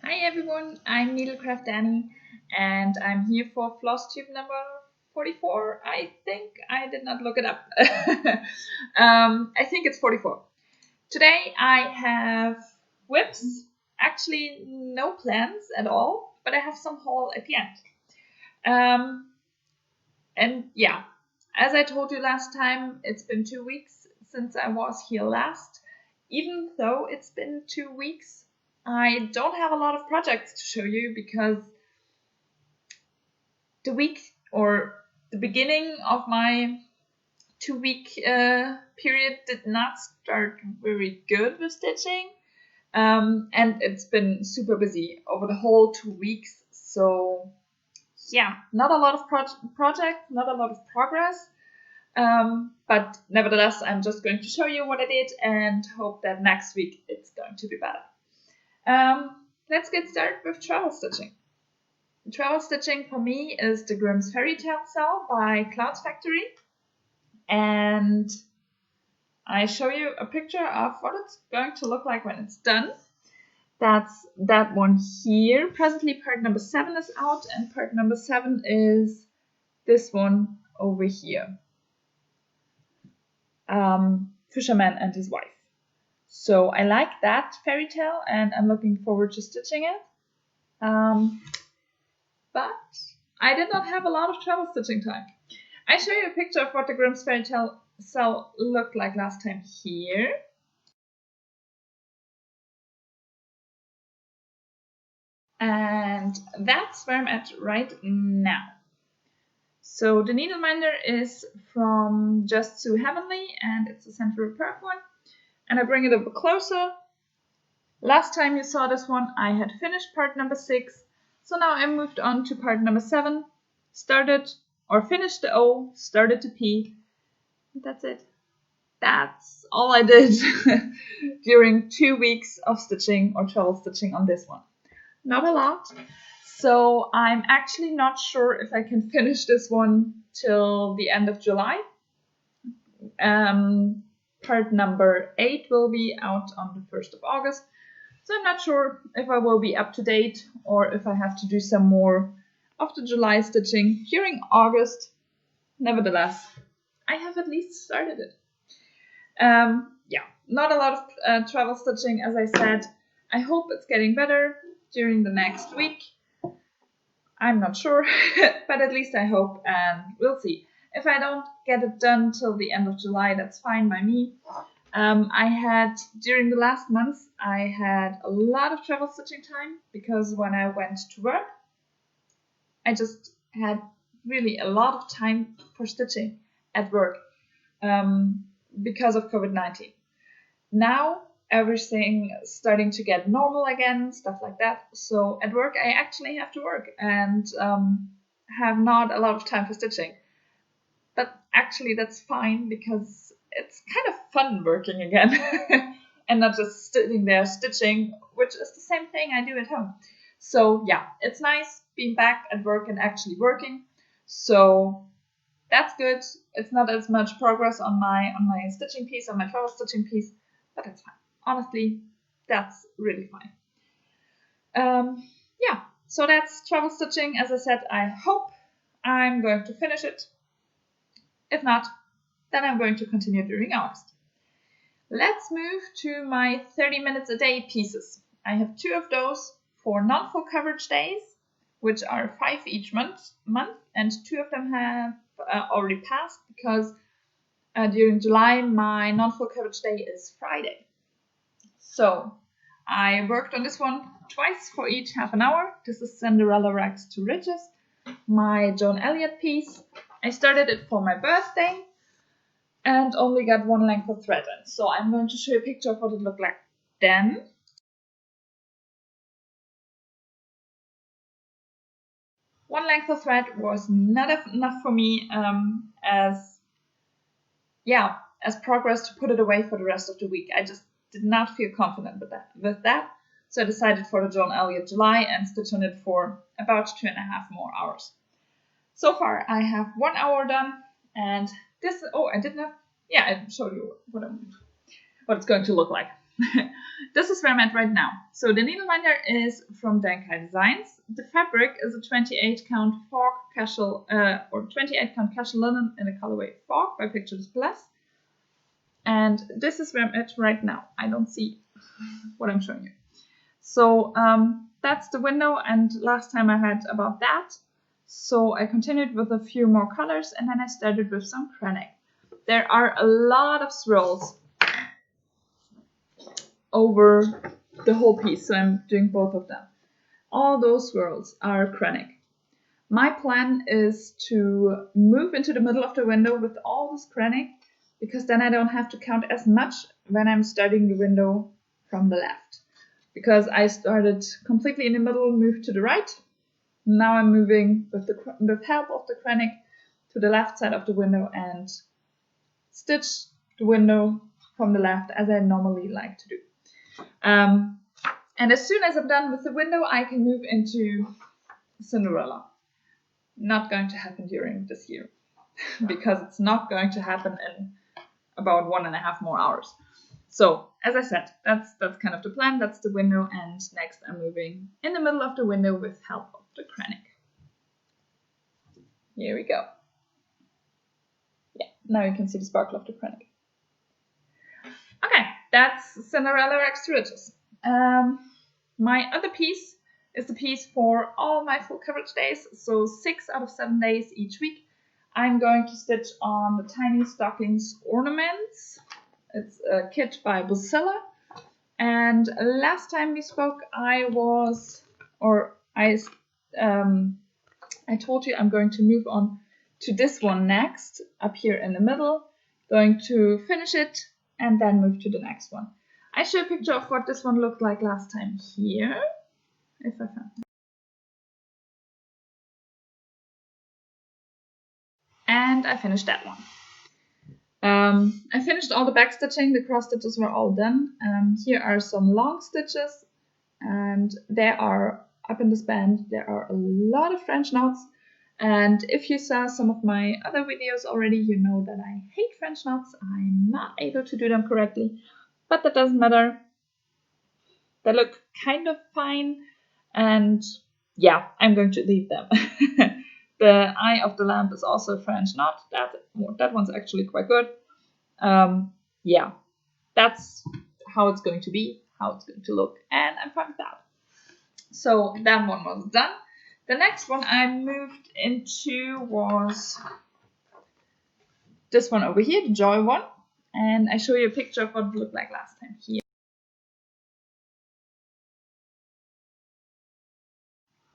Hi everyone, I'm Needlecraft Danny and I'm here for flosstube number 44. I think I did not look it up. I think it's 44. Today I have whips, actually no plans at all, but I have some haul at the end. And yeah, as I told you last time, it's been 2 weeks since I was here last. Even though it's been 2 weeks, I don't have a lot of projects to show you because the week or the beginning of my 2 week period did not start very good with stitching. And it's been super busy over the whole 2 weeks. So yeah, not a lot of project, not a lot of progress. But nevertheless, I'm just going to show you what I did and hope that next week it's going to be better. Let's get started with travel stitching. Travel stitching for me is the Grimm's Fairy Tale Cell by Clouds Factory. And I show you a picture of what it's going to look like when it's done. That's that one here. Presently part number 7 is out and part number 7 is this one over here. Fisherman and his wife. So I like that fairy tale and I'm looking forward to stitching it. But I did not have a lot of travel stitching time. I show you a picture of what the Grimm's Fairy Tale cell looked like last time here. And that's where I'm at right now. So the needleminder is from Just So Heavenly and it's a Central Park one. And I bring it a bit closer. Last time you saw this one, I had finished part number 6. So now I moved on to part number 7. Started or finished the O, started the P. That's it. That's all I did during 2 weeks of stitching or travel stitching on this one. Not a lot. So I'm actually not sure if I can finish this one till the end of July. Part number 8 will be out on the 1st of August. So I'm not sure if I will be up to date or if I have to do some more of the July stitching during August. Nevertheless, I have at least started it. Yeah, not a lot of travel stitching, as I said. I hope it's getting better during the next week. I'm not sure, but at least I hope, and we'll see. If I don't get it done till the end of July, that's fine by me. I had, during the last months, I had a lot of travel stitching time because when I went to work, I just had really a lot of time for stitching at work because of COVID-19. Now everything starting to get normal again, stuff like that. So at work, I actually have to work and have not a lot of time for stitching. But actually, that's fine because it's kind of fun working again and not just sitting there stitching, which is the same thing I do at home. So yeah, it's nice being back at work and actually working. So that's good. It's not as much progress on my stitching piece, on my travel stitching piece, but that's fine. Honestly, that's really fine. Yeah, so that's travel stitching. As I said, I hope I'm going to finish it. If not, then I'm going to continue during August. Let's move to my 30 minutes a day pieces. I have 2 of those for non-full coverage days, which are 5 each month, and 2 of them have already passed because during July my non-full coverage day is Friday. So I worked on this one twice for each half an hour. This is Cinderella Rags to Riches, my Joan Elliott piece. I started it for my birthday and only got 1 length of thread in. So I'm going to show you a picture of what it looked like then. One length of thread was not enough for me as progress to put it away for the rest of the week. I just did not feel confident with that. So I decided for the Joan Elliott July and stitch on it for about 2.5 more hours. So far I have 1 hour done and this, I showed you what it's going to look like. This is where I'm at right now. So the needleminder is from Dankai Designs. The fabric is a 28 count fog casual or 28 count casual linen in the colorway fog by Pictures Plus. And this is where I'm at right now. I don't see what I'm showing you. So that's the window, and last time I had about that. So I continued with a few more colors, and then I started with some Krennic. There are a lot of swirls over the whole piece, so I'm doing both of them. All those swirls are Krennic. My plan is to move into the middle of the window with all this Krennic, because then I don't have to count as much when I'm starting the window from the left. Because I started completely in the middle, moved to the right. Now I'm moving with the help of the Krennic to the left side of the window and stitch the window from the left as I normally like to do. And as soon as I'm done with the window, I can move into Cinderella. Not going to happen during this year because it's not going to happen in about 1.5 more hours. So, as I said, that's kind of the plan. That's the window, and next I'm moving in the middle of the window with help of the Krennic. Here we go. Yeah, now you can see the sparkle of the Krennic. Okay, that's Cinderella extra ridges. My other piece is the piece for all my full coverage days, so 6 out of 7 days each week. I'm going to stitch on the Tiny Stockings Ornaments. It's a kit by Buzilla. And last time we spoke, I told you I'm going to move on to this one next, up here in the middle, going to finish it and then move to the next one. I show a picture of what this one looked like last time here, if I found it. And I finished that one. I finished all the back stitching, the cross stitches were all done. Here are some long stitches, and there are, up in this band, there are a lot of French knots. And if you saw some of my other videos already, you know that I hate French knots. I'm not able to do them correctly, but that doesn't matter. They look kind of fine, and yeah, I'm going to leave them. The eye of the lamp is also a French knot. That one's actually quite good. Yeah, that's how it's going to be, how it's going to look, and I'm fine with that. So that one was done. The next one I moved into was this one over here, the Joy one, and I show you a picture of what it looked like last time here.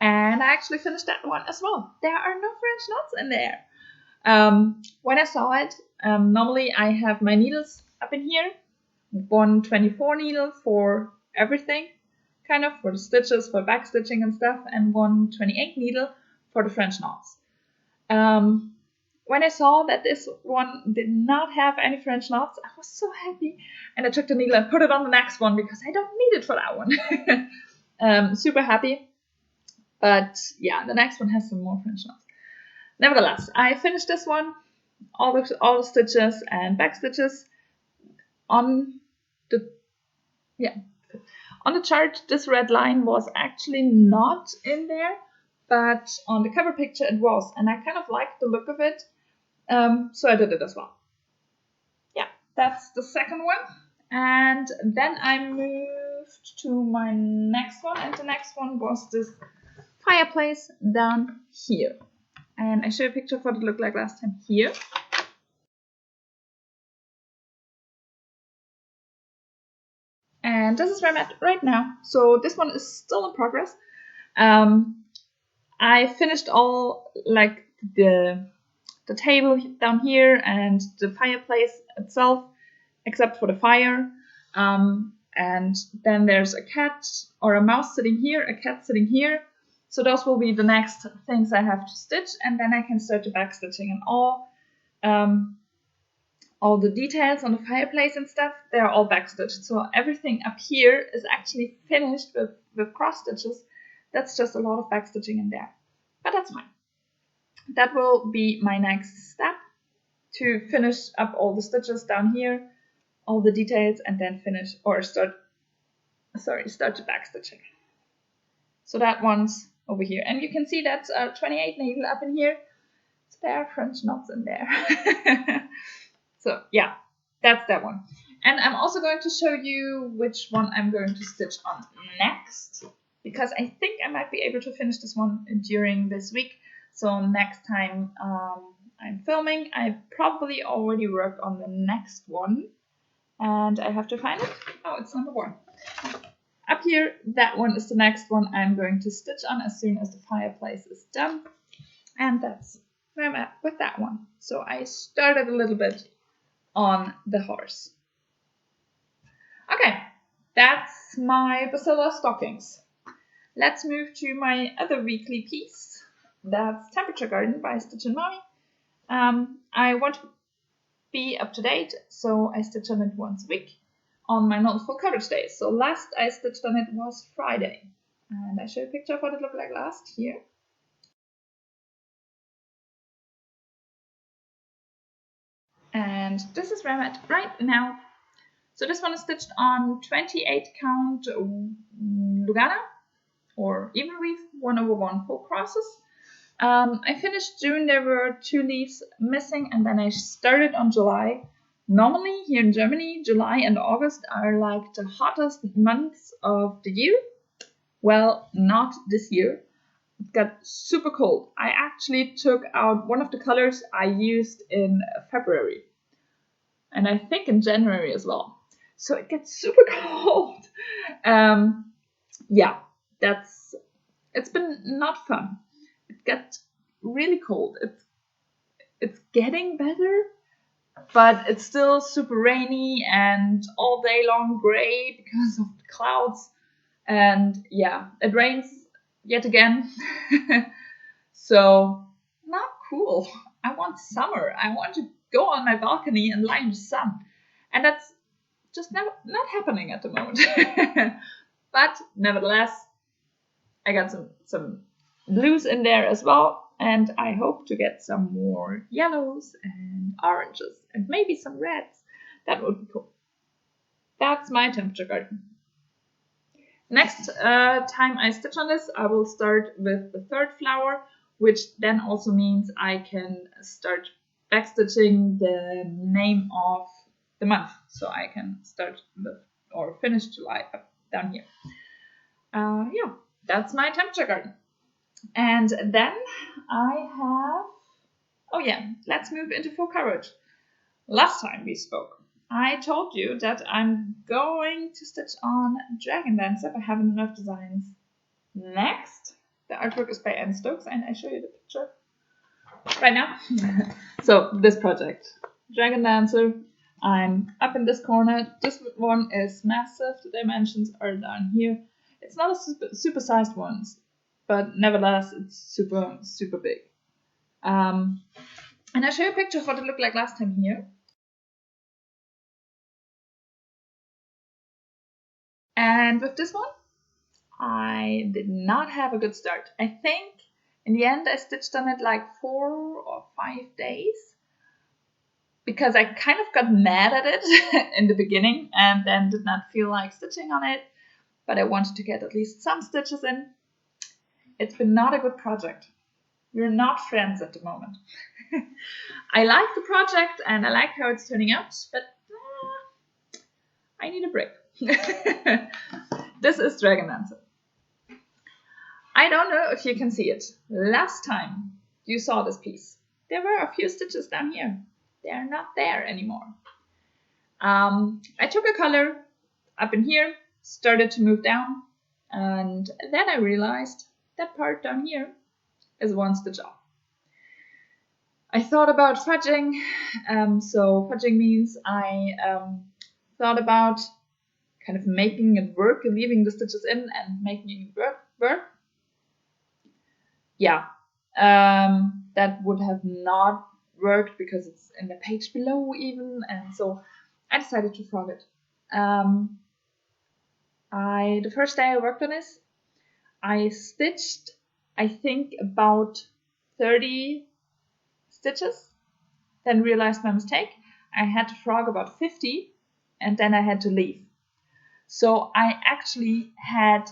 And I actually finished that one as well. There are no French knots in there. When I saw it, normally I have my needles up in here, 124 needle for everything, kind of for the stitches, for back stitching and stuff, and 128 needle for the French knots. When I saw that this one did not have any French knots, I was so happy, and I took the needle and put it on the next one because I don't need it for that one. Super happy. But yeah, the next one has some more French knots. Nevertheless, I finished this one, all the stitches and back stitches. On the chart, this red line was actually not in there, but on the cover picture it was, and I kind of liked the look of it, so I did it as well. Yeah, that's the second one. And then I moved to my next one, and the next one was this fireplace down here. And I show you a picture of what it looked like last time here. And this is where I'm at right now. So this one is still in progress. I finished all like the table down here and the fireplace itself, except for the fire. And then there's a cat or a mouse sitting here, a cat sitting here. So those will be the next things I have to stitch, and then I can start the back stitching and all the details on the fireplace and stuff. They are all back stitched. So everything up here is actually finished with cross stitches. That's just a lot of back stitching in there, but that's fine. That will be my next step, to finish up all the stitches down here all the details and then finish or start the backstitching. So that one's over here. And you can see that's 28 needle up in here. So there are French knots in there. So yeah, that's that one. And I'm also going to show you which one I'm going to stitch on next, because I think I might be able to finish this one during this week. So next time I'm filming, I probably already worked on the next one. And I have to find it. Oh, it's number 1. Up here, that one is the next one I'm going to stitch on as soon as the fireplace is done. And that's where I'm at with that one. So I started a little bit on the horse. Okay, that's my Bacilla stockings. Let's move to my other weekly piece. That's Temperature Garden by Stitch and Mommy. I want to be up to date, so I stitch on it once a week on my non-full coverage days. So last I stitched on it was Friday. And I show you a picture of what it looked like last here. And this is where I'm at right now. So this one is stitched on 28 count Lugana or even weave 1/1 full crosses. I finished June, there were 2 leaves missing, and then I started on July. Normally here in Germany, July and August are like the hottest months of the year. Well, not this year. It got super cold. I actually took out one of the colors I used in February. And I think in January as well. So it gets super cold. Yeah, it's been not fun. It gets really cold. It's getting better, but it's still super rainy and all day long gray because of the clouds. And yeah, it rains yet again. So not cool. I want summer. I want to go on my balcony and lie in the sun. And that's just not happening at the moment. But nevertheless, I got some blues in there as well. And I hope to get some more yellows and oranges and maybe some reds. That would be cool. That's my temperature garden. Next time I stitch on this, I will start with the 3rd flower, which then also means I can start backstitching the name of the month. So I can start with or finish July up down here. Yeah, that's my temperature garden. And then I have, oh yeah, let's move into full coverage. Last time we spoke, I told you that I'm going to stitch on Dragon Dancer if I have enough designs. Next, the artwork is by Anne Stokes, and I show you the picture right now. So this project, Dragon Dancer, I'm up in this corner. This one is massive. The dimensions are down here. It's not a super sized one, but nevertheless, it's super big. And I show you a picture of what it looked like last time here. And with this one, I did not have a good start. I think in the end I stitched on it like 4 or 5 days because I kind of got mad at it in the beginning and then did not feel like stitching on it, but I wanted to get at least some stitches in. It's been not a good project. We're not friends at the moment. I like the project and I like how it's turning out, but I need a break. This is Dragon Dancer. I don't know if you can see it. Last time you saw this piece, there were a few stitches down here. They're not there anymore. I took a color up in here, started to move down, and then I realized that part down here is 1 stitch off. I thought about fudging, so fudging means I thought about kind of making it work, leaving the stitches in and making it work. Yeah, that would have not worked because it's in the page below even, and so I decided to frog it. The first day I worked on this, I stitched, I think, about 30 stitches, then realized my mistake. I had to frog about 50, and then I had to leave. So I actually had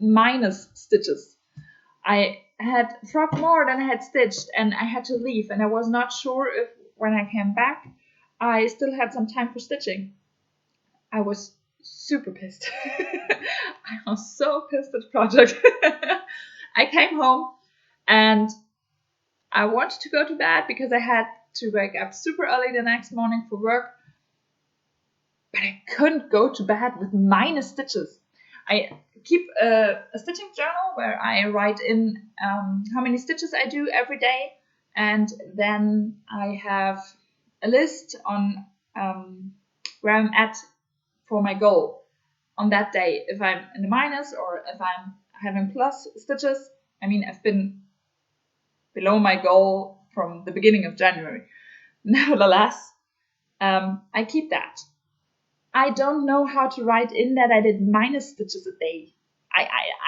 minus stitches. I had frogged more than I had stitched, and I had to leave, and I was not sure if when I came back I still had some time for stitching. I was super pissed. I was so pissed at the project. I came home and I wanted to go to bed because I had to wake up super early the next morning for work, but I couldn't go to bed with minus stitches. I keep a stitching journal where I write in how many stitches I do every day, and then I have a list on where I'm at for my goal on that day, if I'm in the minus or if I'm having plus stitches. I mean, I've been below my goal from the beginning of January. Nevertheless, I keep that. I don't know how to write in that I did minus stitches a day.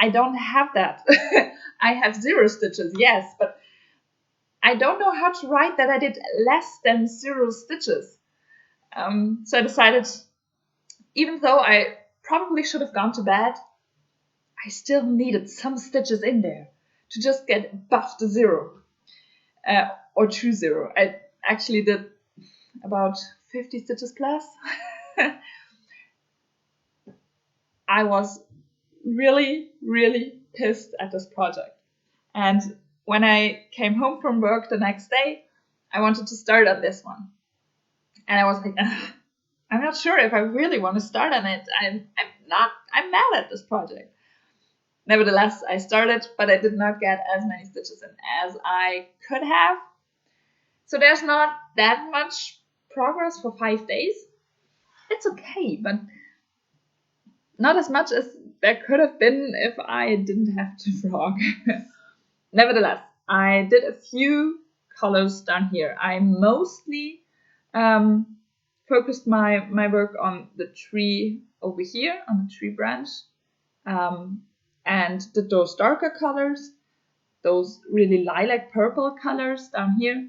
I don't have that. I have 0 stitches, yes, but I don't know how to write that I did less than 0 stitches. So I decided, even though I probably should have gone to bed, I still needed some stitches in there to just get above the 0 or to 0. I actually did about 50 stitches plus. I was really, really pissed at this project. And when I came home from work the next day, I wanted to start on this one. And I was like, I'm not sure if I really want to start on it. I'm mad at this project. Nevertheless, I started, but I did not get as many stitches in as I could have. So there's not that much progress for 5 days. It's okay, but not as much as there could have been if I didn't have to frog. Nevertheless, I did a few colors down here. I mostly focused my work on the tree over here, on the tree branch, and did those darker colors, those really lilac purple colors down here,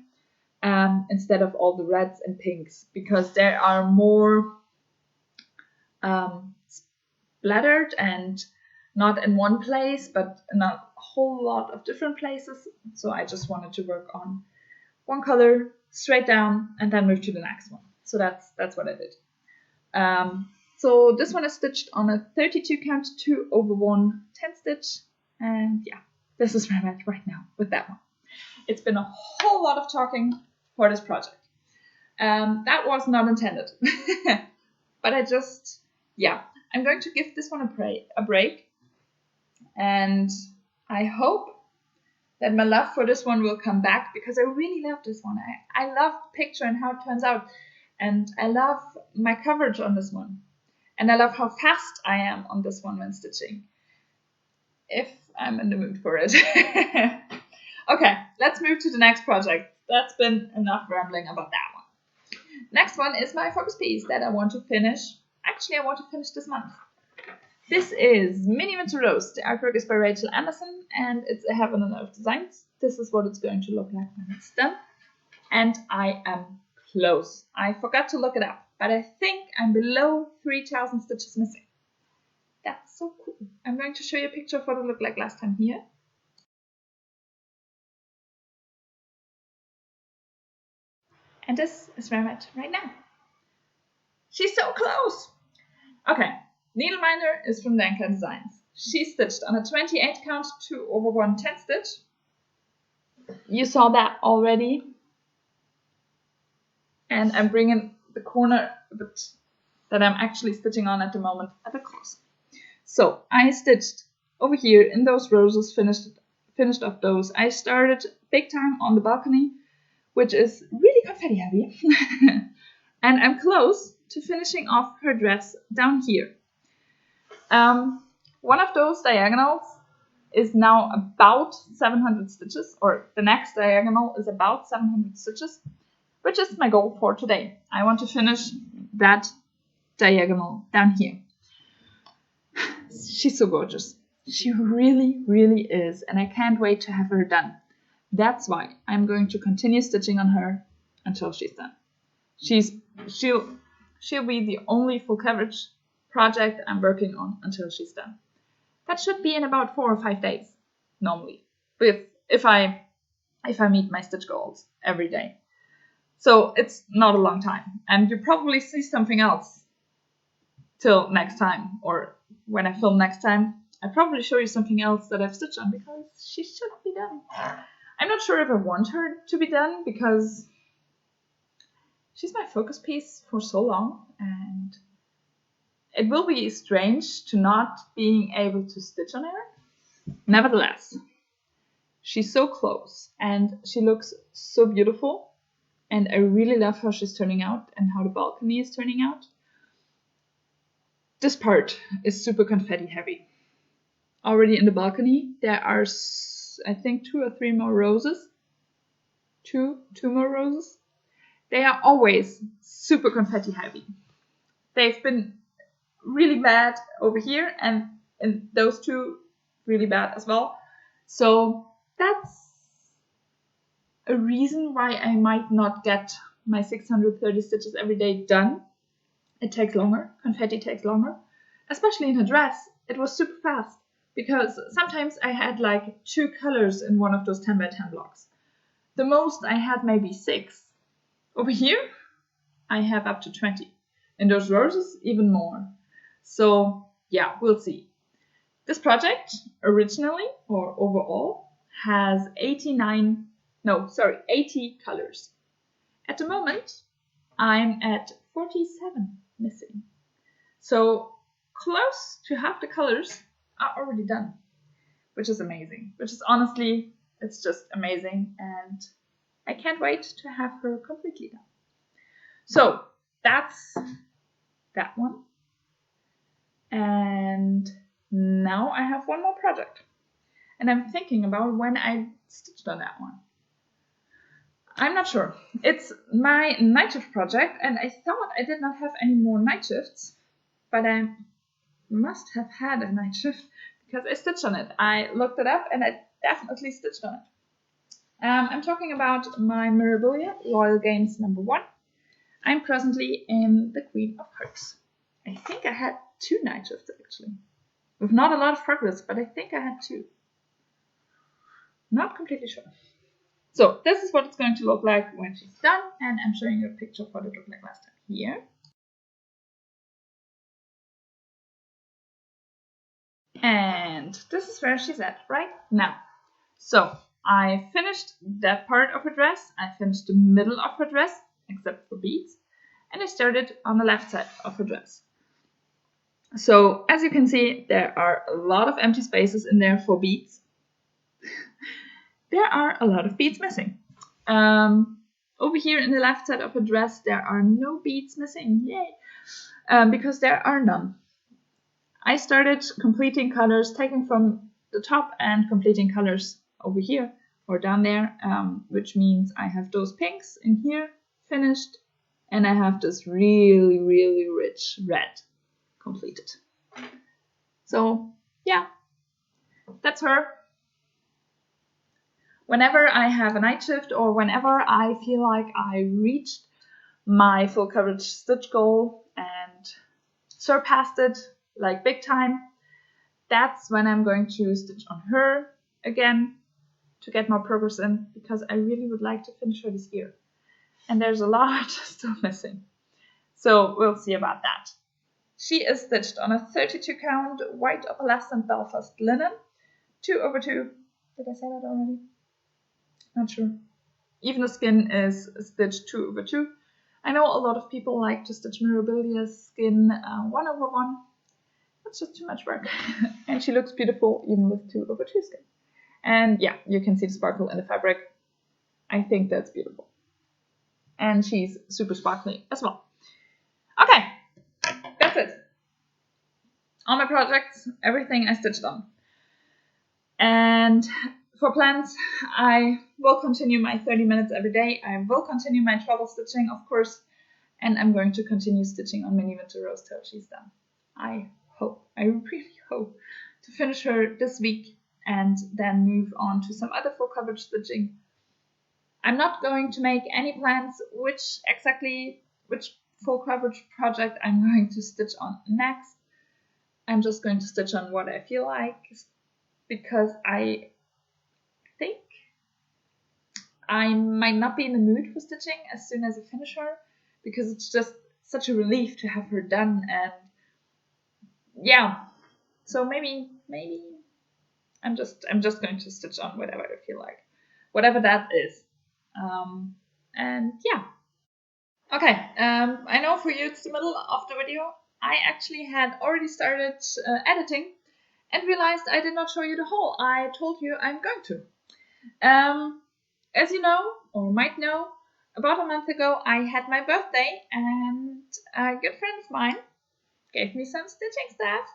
instead of all the reds and pinks, because there are more splattered and not in one place, but in a whole lot of different places. So I just wanted to work on one color straight down and then move to the next one. So that's what I did. So this one is stitched on a 32 count 2/1 10 stitch, and yeah, this is where I'm at right now with that one. It's been a whole lot of talking for this project. That was not intended, but I'm going to give this one a break, and I hope that my love for this one will come back, because I really love this one. I love the picture and how it turns out, and I love my coverage on this one, and I love how fast I am on this one when stitching, if I'm in the mood for it. Okay, let's move to the next project. That's been enough rambling about that one. Next one is my focus piece that I want to finish. Actually, I want to finish this month. This is Mini Winter Rose. The artwork is by Rachel Anderson, and it's a Heaven and Earth Designs. This is what it's going to look like when it's done. And I am close. I forgot to look it up, but I think I'm below 3,000 stitches missing. That's so cool. I'm going to show you a picture of what it looked like last time here. And this is where I'm at right now. She's so close. Okay, Needleminder is from Danka Designs. She stitched on a 28 count 2/1 10 stitch. You saw that already. And I'm bringing the corner that I'm actually stitching on at the moment a bit closer. So I stitched over here in those roses, finished off those. I started big time on the balcony, which is really confetti heavy. And I'm close to finishing off her dress down here. One of those diagonals is now about 700 stitches, or the next diagonal is about 700 stitches, which is my goal for today. I want to finish that diagonal down here. She's so gorgeous. She really, really is, and I can't wait to have her done. That's why I'm going to continue stitching on her until she's done. she'll be the only full coverage project I'm working on until she's done. That should be in about 4 or 5 days, normally, if I meet my stitch goals every day. So it's not a long time, and you probably see something else till next time, or when I film next time, I'll probably show you something else that I've stitched on because she should be done. I'm not sure if I want her to be done because she's my focus piece for so long, and it will be strange to not being able to stitch on her. Nevertheless, she's so close and she looks so beautiful, and I really love how she's turning out and how the balcony is turning out. This part is super confetti heavy. Already in the balcony, there are, I think, 2 or 3 more roses. Two more roses. They are always super confetti heavy. They've been really bad over here, and those 2 really bad as well. So that's a reason why I might not get my 630 stitches every day done. It takes longer. Confetti takes longer. Especially in a dress, it was super fast because sometimes I had like 2 colors in one of those 10 by 10 blocks. The most I had maybe 6. Over here, I have up to 20. In those roses, even more. So yeah, we'll see. This project originally or overall has 80 colors. At the moment, I'm at 47 missing. So close to half the colors are already done, which is amazing. Which is honestly, it's just amazing, and I can't wait to have her completely done. So that's that one. And now I have one more project. And I'm thinking about when I stitched on that one. I'm not sure. It's my night shift project, and I thought I did not have any more night shifts, but I must have had a night shift because I stitched on it. I looked it up and I definitely stitched on it. I'm talking about my Mirabilia Royal Games number 1. I'm presently in the Queen of Hearts. I think I had 2 night shifts actually. With not a lot of progress, but I think I had 2. Not completely sure. So this is what it's going to look like when she's done, and I'm showing you a picture of what it looked like last time here. And this is where she's at right now. So I finished that part of her dress. I finished the middle of her dress, except for beads. And I started on the left side of her dress. So as you can see, there are a lot of empty spaces in there for beads. There are a lot of beads missing. Over here in the left side of her dress, there are no beads missing. Yay! Because there are none. I started completing colors, taking from the top and completing colors over here or down there, which means I have those pinks in here finished, and I have this really, really rich red completed. So yeah, that's her. Whenever I have a night shift or whenever I feel like I reached my full coverage stitch goal and surpassed it like big time, that's when I'm going to stitch on her again to get more progress in, because I really would like to finish her this year. And there's a lot still missing. So we'll see about that. She is stitched on a 32 count white opalescent Belfast linen, 2/2. Did I say that already? Not sure. Even the skin is stitched 2/2. I know a lot of people like to stitch Mirabilia's skin 1/1. That's just too much work. And she looks beautiful even with 2/2 skin. And yeah, you can see the sparkle in the fabric. I think that's beautiful. And she's super sparkly as well. Okay, that's it. All my projects, everything I stitched on. And for plans, I will continue my 30 minutes every day. I will continue my travel stitching, of course, and I'm going to continue stitching on Mini Winter Rose till she's done. I really hope to finish her this week and then move on to some other full coverage stitching. I'm not going to make any plans which full coverage project I'm going to stitch on next. I'm just going to stitch on what I feel like, because I think I might not be in the mood for stitching as soon as I finish her, because it's just such a relief to have her done. And yeah, so maybe I'm just going to stitch on whatever I feel like, whatever that is. And yeah. Okay, I know for you it's the middle of the video. I actually had already started editing and realized I did not show you the haul. I told you I'm going to. As you know, or might know, about a month ago I had my birthday, and a good friend of mine gave me some stitching stuff.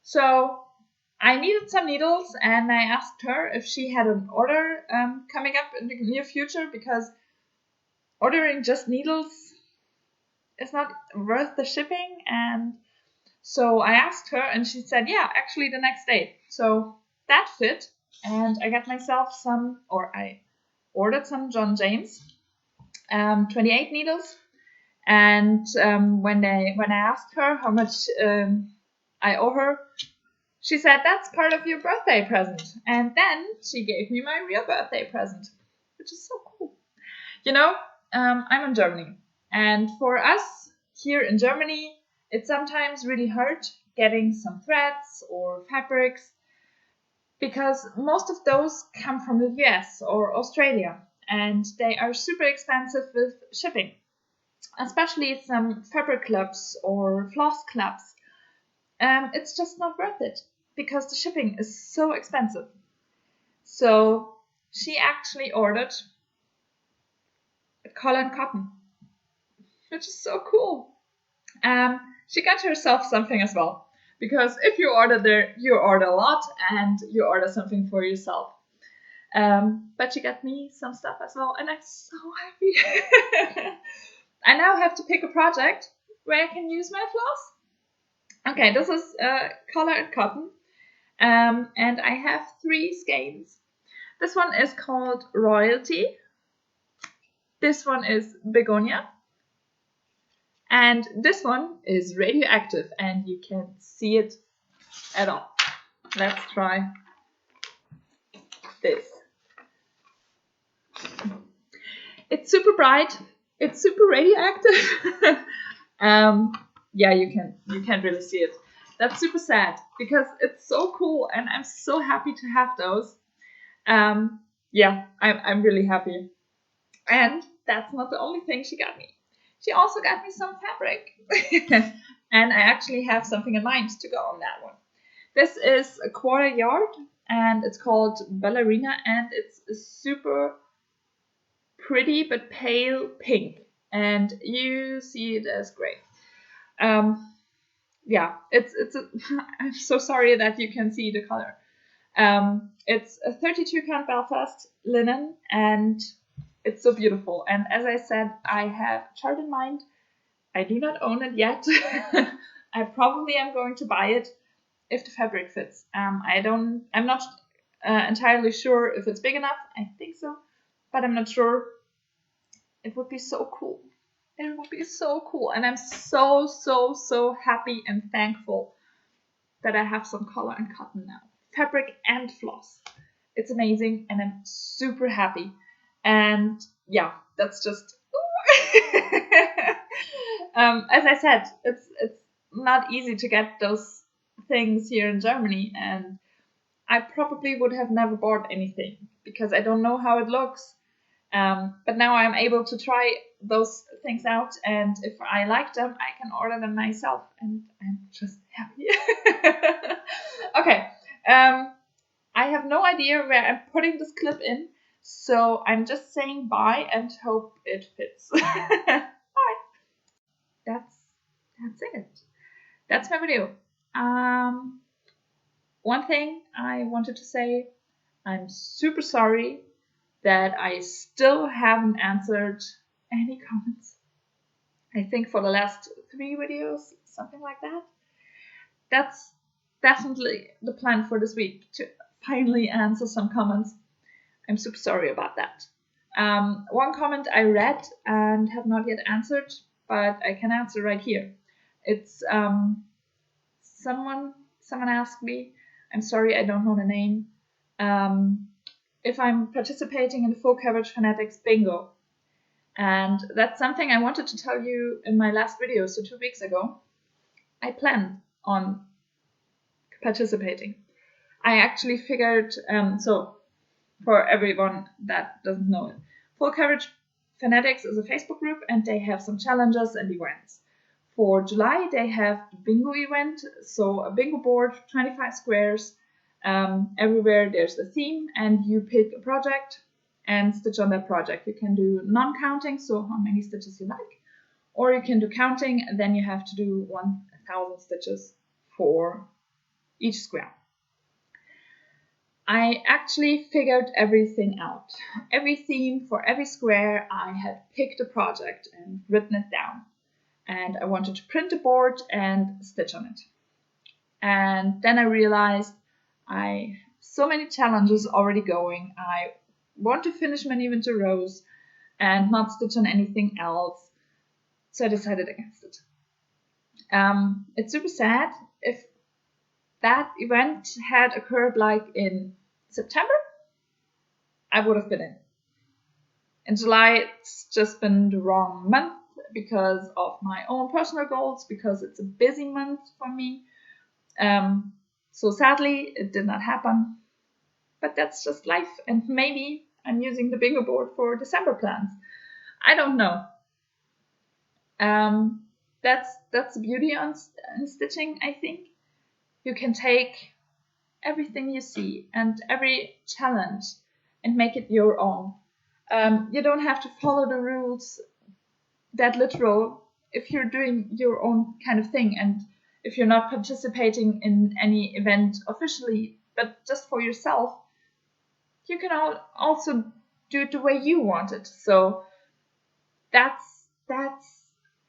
So I needed some needles, and I asked her if she had an order coming up in the near future, because ordering just needles is not worth the shipping. And so I asked her, and she said, yeah, actually the next day. So that fit, and I got myself some, or I ordered some John James 28 needles. And when I asked her how much I owe her, she said, that's part of your birthday present. And then she gave me my real birthday present, which is so cool. You know, I'm in Germany, and for us here in Germany, it's sometimes really hard getting some threads or fabrics, because most of those come from the US or Australia, and they are super expensive with shipping, especially some fabric clubs or floss clubs. It's just not worth it, because the shipping is so expensive. So she actually ordered colored cotton, which is so cool. She got herself something as well, because if you order there, you order a lot and you order something for yourself. But she got me some stuff as well, and I'm so happy. I now have to pick a project where I can use my floss. Okay, this is colored cotton, and I have 3 skeins. This one is called Royalty. This one is Begonia. And this one is radioactive, and you can't see it at all. Let's try this. It's super bright. It's super radioactive. Yeah, you can't really see it. That's super sad, because it's so cool, and I'm so happy to have those. Yeah, I'm really happy. And that's not the only thing she got me. She also got me some fabric. And I actually have something in mind to go on that one. This is a 1/4 yard, and it's called Ballerina, and it's a super pretty but pale pink, and you see it as gray. Yeah, I'm so sorry that you can see the color. It's a 32 count Belfast linen, and it's so beautiful. And as I said, I have a chart in mind. I do not own it yet. I probably am going to buy it if the fabric fits. I'm not entirely sure if it's big enough. I think so, but I'm not sure. It would be so cool. It would be so cool. And I'm so happy and thankful that I have some color and cotton now. Fabric and floss. It's amazing, and I'm super happy. And yeah, that's just as I said, it's not easy to get those things here in Germany, and I probably would have never bought anything because I don't know how it looks. But now I'm able to try those things out, and if I like them, I can order them myself, and I'm just happy. Okay, I have no idea where I'm putting this clip in, so I'm just saying bye and hope it fits. Bye. That's it. That's my video. One thing I wanted to say, I'm super sorry that I still haven't answered any comments. I think for the last 3 videos, something like that. That's definitely the plan for this week, to finally answer some comments. I'm super sorry about that. One comment I read and have not yet answered, but I can answer right here. It's someone asked me, I'm sorry, I don't know the name, if I'm participating in the Full Coverage Fanatics Bingo. And that's something I wanted to tell you in my last video, so 2 weeks ago. I planned on participating. I actually figured, so for everyone that doesn't know it, Full Coverage Fanatics is a Facebook group and they have some challenges and events. For July, they have the bingo event, so a bingo board, 25 squares. Everywhere there's a theme and you pick a project and stitch on that project. You can do non-counting, so how many stitches you like, or you can do counting, and then you have to do 1,000 stitches for each square. I actually figured everything out. Every theme for every square, I had picked a project and written it down. And I wanted to print a board and stitch on it. And then I realized I have so many challenges already going. I want to finish my Needleminders rows and not stitch on anything else. So I decided against it. It's super sad. If that event had occurred like in September, I would have been in. In July, it's just been the wrong month because of my own personal goals, because it's a busy month for me. So sadly, it did not happen. But that's just life, and maybe I'm using the bingo board for December plans. I don't know. That's the beauty on stitching, I think. You can take everything you see and every challenge and make it your own. You don't have to follow the rules that literal if you're doing your own kind of thing and if you're not participating in any event officially, but just for yourself. You can also do it the way you want it. So that's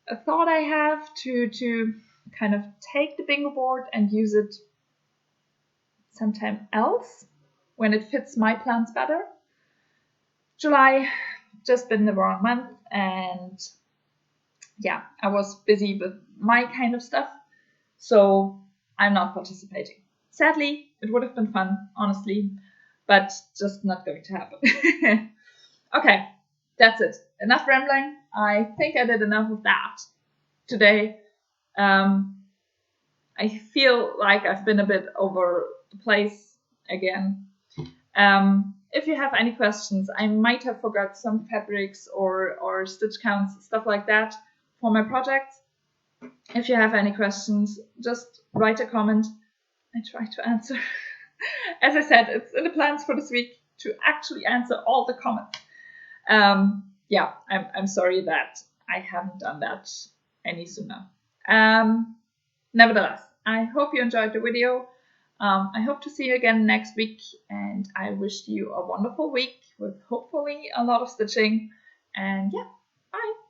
a thought I have to kind of take the bingo board and use it sometime else when it fits my plans better. July just been the wrong month, and yeah, I was busy with my kind of stuff, so I'm not participating. Sadly, it would have been fun, honestly, but just not going to happen. Okay, that's it. Enough rambling. I think I did enough of that today. I feel like I've been a bit over the place again. If you have any questions, I might have forgot some fabrics or stitch counts, stuff like that for my projects. If you have any questions, just write a comment. I try to answer. As I said, it's in the plans for this week to actually answer all the comments. Yeah, I'm sorry that I haven't done that any sooner. Nevertheless, I hope you enjoyed the video. I hope to see you again next week, and I wish you a wonderful week with hopefully a lot of stitching. And yeah, bye!